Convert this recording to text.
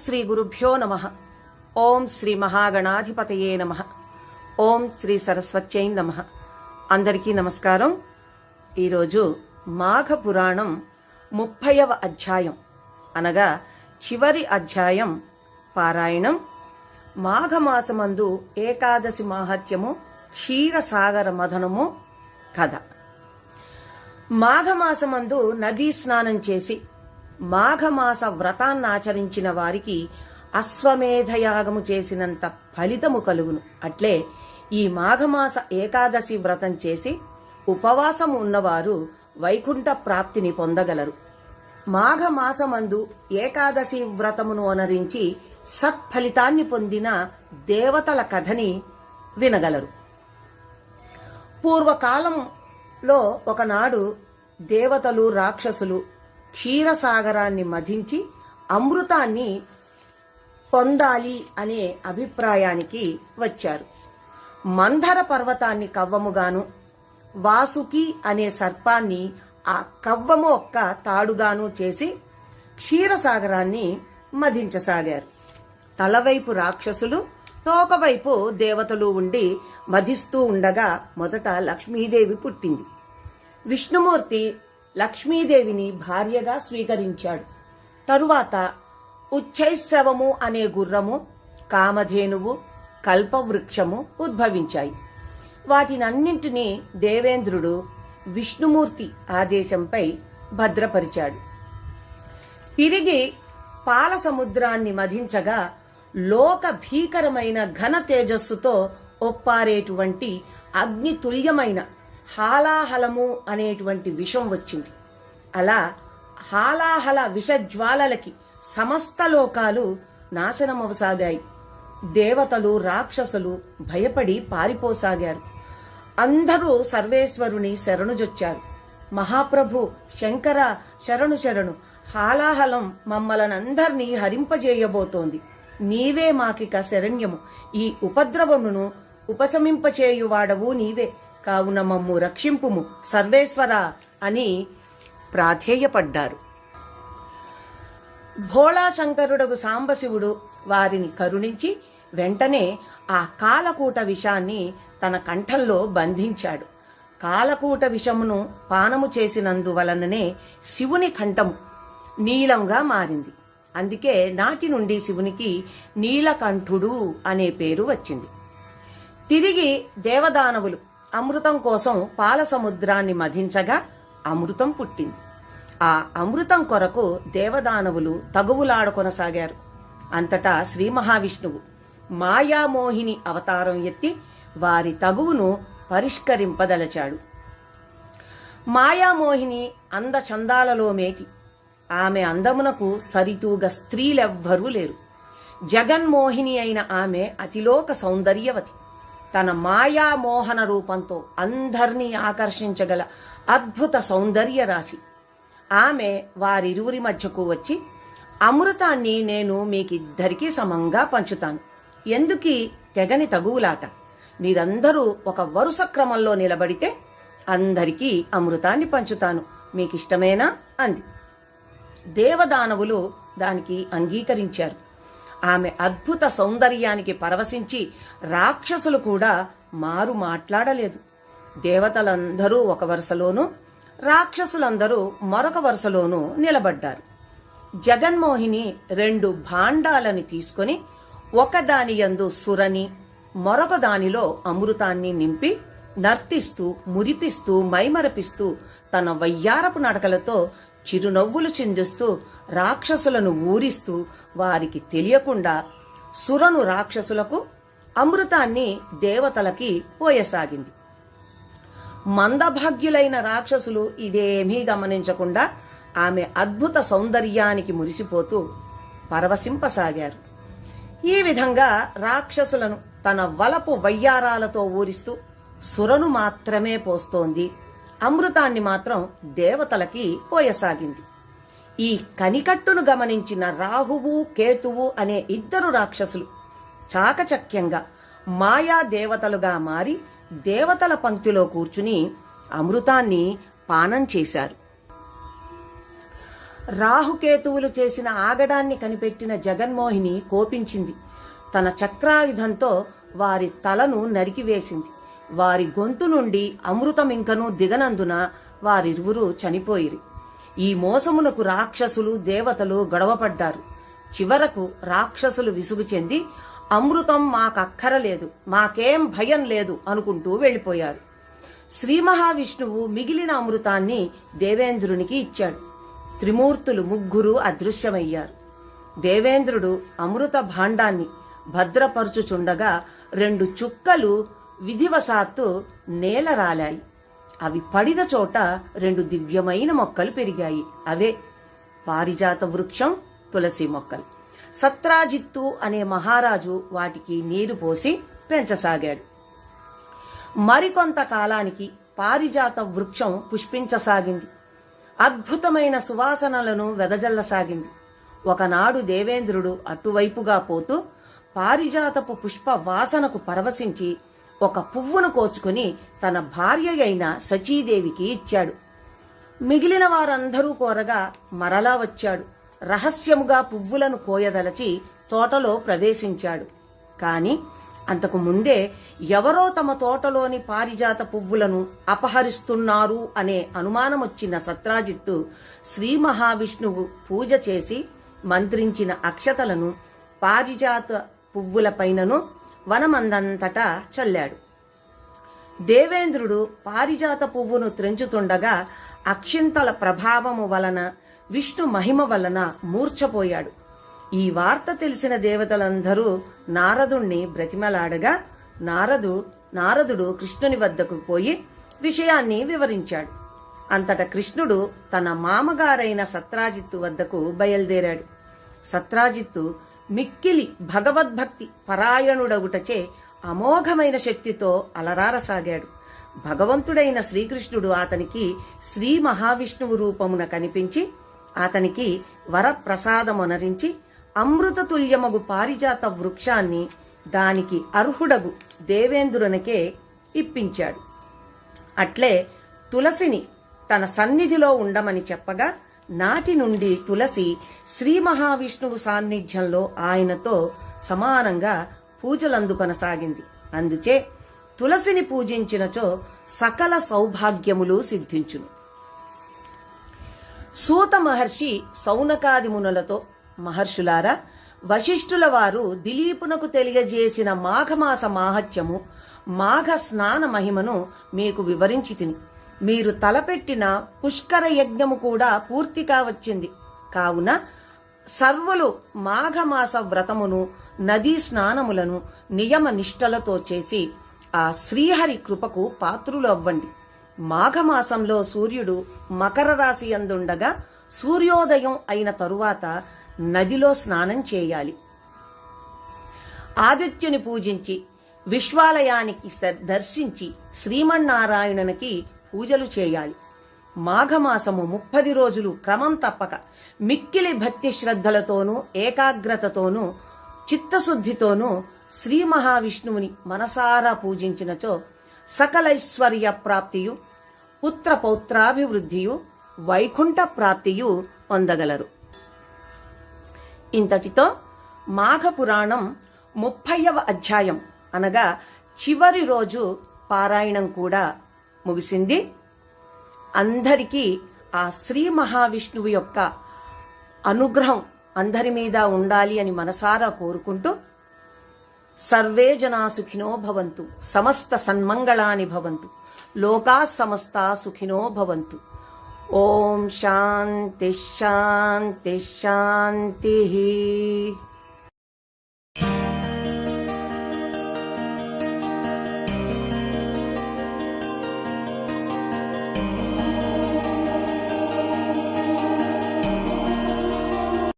శ్రీ గురుభ్యో నమః. ఓం శ్రీ మహాగణాధిపతయే నమః. ఓం శ్రీ సరస్వత్యై నమః. అందరికీ నమస్కారం. ఈరోజు మాఘ పురాణం 30వ అధ్యాయం అనగా చివరి అధ్యాయం పారాయణం. మాఘమాసమందు ఏకాదశి మాహత్యము, క్షీరసాగర మథనము కథ. మాఘమాసమందు నదీ స్నానం చేసి మాఘమాస వ్రతాన్నాచరించిన వారికి అశ్వమేధయాగము చేసినంత ఫలితము కలుగును. అట్లే ఈ మాఘమాస ఏకాదశి వ్రతం చేసి ఉపవాసము ఉన్నవారు వైకుంఠ ప్రాప్తిని పొందగలరు. మాఘమాసమందు ఏకాదశి వ్రతమును అనరించి సత్ఫలితాన్ని పొందిన దేవతల కథని వినగలరు. పూర్వకాలంలో ఒకనాడు దేవతలు, రాక్షసులు క్షీరసాగరాన్ని మధించి అమృతాన్ని పొందాలి అనే అభిప్రాయానికి వచ్చారు. మందర పర్వతాన్ని కవ్వముగాను, వాసుకి అనే సర్పాన్ని ఆ కవ్వము ఒక్క తాడుగాను చేసి క్షీరసాగరాన్ని మధించసాగారు. తలవైపు రాక్షసులు, తోకవైపు దేవతలు ఉండి మధిస్తూ ఉండగా మొదట లక్ష్మీదేవి పుట్టింది. విష్ణుమూర్తి లక్ష్మీదేవిని భార్యగా స్వీకరించాడు. తరువాత ఉచ్చైశ్రవము అనే గుర్రము, కామధేనువు, కల్పవృక్షము ఉద్భవించాయి. వాటినన్నింటినీ దేవేంద్రుడు విష్ణుమూర్తి ఆదేశంపై భద్రపరిచాడు. తిరిగి పాల సముద్రాన్ని మధించగా లోక భీకరమైన ఘన తేజస్సుతో ఒప్పారేటువంటి అగ్నితుల్యమైన హాలాహలము అనేటువంటి విషం వచ్చింది. అలా హాలాహల విషజ్వాలలకి సమస్త లోకాలు నాశనమవసాగాయి. దేవతలు, రాక్షసులు భయపడి పారిపోసాగారు. అందరూ సర్వేశ్వరుని శరణుజొచ్చారు. మహాప్రభు శంకర శరణు శరణు, హాలాహలం మమ్మలనందర్నీ హరింపజేయబోతోంది. నీవే మాకిక శరణ్యము. ఈ ఉపద్రవమును ఉపశమింపచేయువాడవు నీవే. కావున మమ్ము రక్షింపుము సర్వేశ్వర అని ప్రాధేయపడ్డారు. భోళాశంకరుడగు సాంబశివుడు వారిని కరుణించి వెంటనే ఆ కాలకూట విషాన్ని తన కంఠంలో బంధించాడు. కాలకూట విషమును పానము చేసినందువలననే శివుని కంఠము నీలంగా మారింది. అందుకే నాటి నుండి శివునికి నీలకంఠుడు అనే పేరు వచ్చింది. తిరిగి దేవదానవులు అమృతం కోసం పాల సముద్రాన్ని మధించగా అమృతం పుట్టింది. ఆ అమృతం కొరకు దేవదానవులు తగువులాడకొనసాగారు. అంతటా శ్రీ మహావిష్ణువు మాయామోహిని అవతారం ఎత్తి వారి తగువును పరిష్కరింపదలచాడు. మాయామోహిని అందచందాలలో మేటి. ఆమె అందమునకు సరితూగ స్త్రీలెవ్వరూ లేరు. జగన్మోహిని అయిన ఆమె అతిలోక సౌందర్యవతి. తన మాయామోహన రూపంతో అందర్నీ ఆకర్షించగల అద్భుత సౌందర్య రాశి. ఆమె వారిరువురి మధ్యకు వచ్చి, అమృతాన్ని నేను మీకిద్దరికీ సమంగా పంచుతాను. ఎందుకీ తెగని తగువులాట? మీరందరూ ఒక వరుస క్రమంలో నిలబడితే అందరికీ అమృతాన్ని పంచుతాను. మీకిష్టమేనా అంది. దేవదానవులు దానికి అంగీకరించారు. ఆమె అద్భుత సౌందర్యానికి పరవశించి రాక్షసులు కూడా మారు మాట్లాడలేదు. దేవతలందరూ ఒక వరుసలోనూ, రాక్షసులందరూ మరొక వరుసలోనూ నిలబడ్డారు. జగన్మోహిని 2 భాండాలని తీసుకొని ఒకదాని యందు సురని, మరొక దానిలో అమృతాన్ని నింపి నర్తిస్తూ, మురిపిస్తూ, మైమరపిస్తూ తన వయ్యారపు నడకలతో చిరునవ్వులు చిందిస్తూ రాక్షసులను ఊరిస్తూ వారికి తెలియకుండా సురను రాక్షసులకు, అమృతాన్ని దేవతలకి పోయసాగింది. మందభాగ్యులైన రాక్షసులు ఇదేమీ గమనించకుండా ఆమె అద్భుత సౌందర్యానికి మురిసిపోతూ పరవశింపసాగారు. ఈ విధంగా రాక్షసులను తన వలపు వయ్యారాలతో ఊరిస్తూ సురను మాత్రమే పోస్తోంది. అమృతాన్ని మాత్రం దేవతలకి పోయసాగింది. ఈ కనికట్టును గమనించిన రాహువు, కేతువు అనే 2 రాక్షసులు చాకచక్యంగా మాయా దేవతలుగా మారి దేవతల పంక్తిలో కూర్చుని అమృతాన్ని పానం చేశారు. రాహుకేతువులు చేసిన ఆగడాన్ని కనిపెట్టిన జగన్మోహిని కోపించింది. తన చక్రాయుధంతో వారి తలను నరికివేసింది. వారి గొంతు నుండి అమృతం ఇంకనూ దిగనందున వారిరువురు చనిపోయిరి. ఈ మోసమునకు రాక్షసులు దేవతలు గొడవపడ్డారు. చివరకు రాక్షసులు విసుగు చెంది అమృతం మాకక్కరలేదు, మాకేం భయం లేదు అనుకుంటూ వెళ్ళిపోయారు. శ్రీ మహావిష్ణువు మిగిలిన అమృతాన్ని దేవేంద్రునికి ఇచ్చాడు. త్రిమూర్తులు ముగ్గురు అదృశ్యమయ్యారు. దేవేంద్రుడు అమృత భాండాన్ని భద్రపరుచుచుండగా 2 చుక్కలు విధివశాత్తు నేల రాలాయి. అవి పడిన చోట 2 దివ్యమైన మొక్కలు పెరిగాయి. అవే పారిజాత వృక్షం, తులసి మొక్కలు. సత్రాజిత్తు అనే మహారాజు వాటికి నీరు పోసి పెంచసాగాడు. మరికొంత కాలానికి పారిజాత వృక్షం పుష్పించసాగింది. అద్భుతమైన సువాసనలను వెదజల్లసాగింది. ఒకనాడు దేవేంద్రుడు అటువైపుగా పోతూ పారిజాతపు పుష్ప వాసనకు పరవశించి ఒక పువ్వును కోసుకుని తన భార్య అయిన శచీదేవికి ఇచ్చాడు. మిగిలిన వారందరూ కోరగా మరలా వచ్చాడు. రహస్యముగా పువ్వులను కోయదలచి తోటలో ప్రవేశించాడు. కాని అంతకు ముందే ఎవరో తమ తోటలోని పారిజాత పువ్వులను అపహరిస్తున్నారు అనే అనుమానమొచ్చిన సత్రాజిత్తు శ్రీ మహావిష్ణువు పూజ చేసి మంత్రించిన అక్షతలను పారిజాత పువ్వులపైనను వనమందంతటా చల్లాడు. దేవేంద్రుడు పారిజాత పువ్వును త్రెంచుతుండగా అక్షింతల ప్రభావము వలన, విష్ణు మహిమ వలన మూర్ఛపోయాడు. ఈ వార్త తెలిసిన దేవతలందరూ నారదుణ్ణి బ్రతిమలాడగా నారదుడు కృష్ణుని వద్దకు పోయి విషయాన్ని వివరించాడు. అంతటా కృష్ణుడు తన మామగారైన సత్రాజిత్తు వద్దకు బయలుదేరాడు. సత్రాజిత్తు మిక్కిలి భగవద్భక్తి పరాయణుడగుటచే అమోఘమైన శక్తితో అలరారసాగాడు. భగవంతుడైన శ్రీకృష్ణుడు అతనికి శ్రీ మహావిష్ణువు రూపమున కనిపించి అతనికి వరప్రసాదమునరించి అమృతతుల్యమగు పారిజాత వృక్షాన్ని దానికి అర్హుడగు దేవేంద్రునికే ఇప్పించాడు. అట్లే తులసిని తన సన్నిధిలో ఉండమని చెప్పగా నాటి నుండి తులసి శ్రీ మహావిష్ణువు సాన్నిధ్యంలో ఆయనతో సమానంగా పూజలందుకొనసాగింది. అందుచే తులసిని పూజించినచో సకల సౌభాగ్యములు సిద్ధించును. సూత మహర్షి సౌనకాది మునులతో, మహర్షులారా, వశిష్ఠుల వారు దిలీపునకు తెలియజేసిన మాఘమాస మాహత్యము, మాఘ స్నాన మహిమను మీకు వివరించి తిని, మీరు తలపెట్టిన పుష్కర యజ్ఞము కూడా పూర్తి కావచ్చింది. కావున సర్వులు మాఘమాస వ్రతమును, నదీ స్నానములను నియమ నిష్టలతో చేసి ఆ శ్రీహరి కృపకు పాత్రులు అవ్వండి. మాఘమాసంలో సూర్యుడు మకర రాశి యందుండగా సూర్యోదయం అయిన తరువాత నదిలో స్నానం చేయాలి. ఆదిత్యుని పూజించి విశ్వాలయానికి దర్శించి శ్రీమన్నారాయణునికి పూజలు చేయాలి. మాఘమాసము 30 రోజులు క్రమం తప్పక మిక్కిలి భక్తి శ్రద్ధలతోనూ ఏకాగ్రతతోనూ చిత్తశుద్ధితోనూ శ్రీ మహావిష్ణువుని మనసారా పూజించినచో సకలైశ్వర్య ప్రాప్తియు, పుత్ర పౌత్రాభివృద్ధియు, వైకుంఠ ప్రాప్తియు పొందగలరు. ఇంతటితో మాఘపురాణం 30వ అధ్యాయం అనగా చివరి రోజు పారాయణం కూడా ముగిసింది. అందరికీ ఆ శ్రీ మహావిష్ణువు యొక్క అనుగ్రహం అందరి మీద ఉండాలి అని మనసారా కోరుకుంటూ, సర్వే జనా సుఖినో భవంతు, సమస్త సన్మంగళాని భవంతు, లోకా సమస్తా సుఖినో భవంతు. ఓం శాంతి శాంతి శాంతి.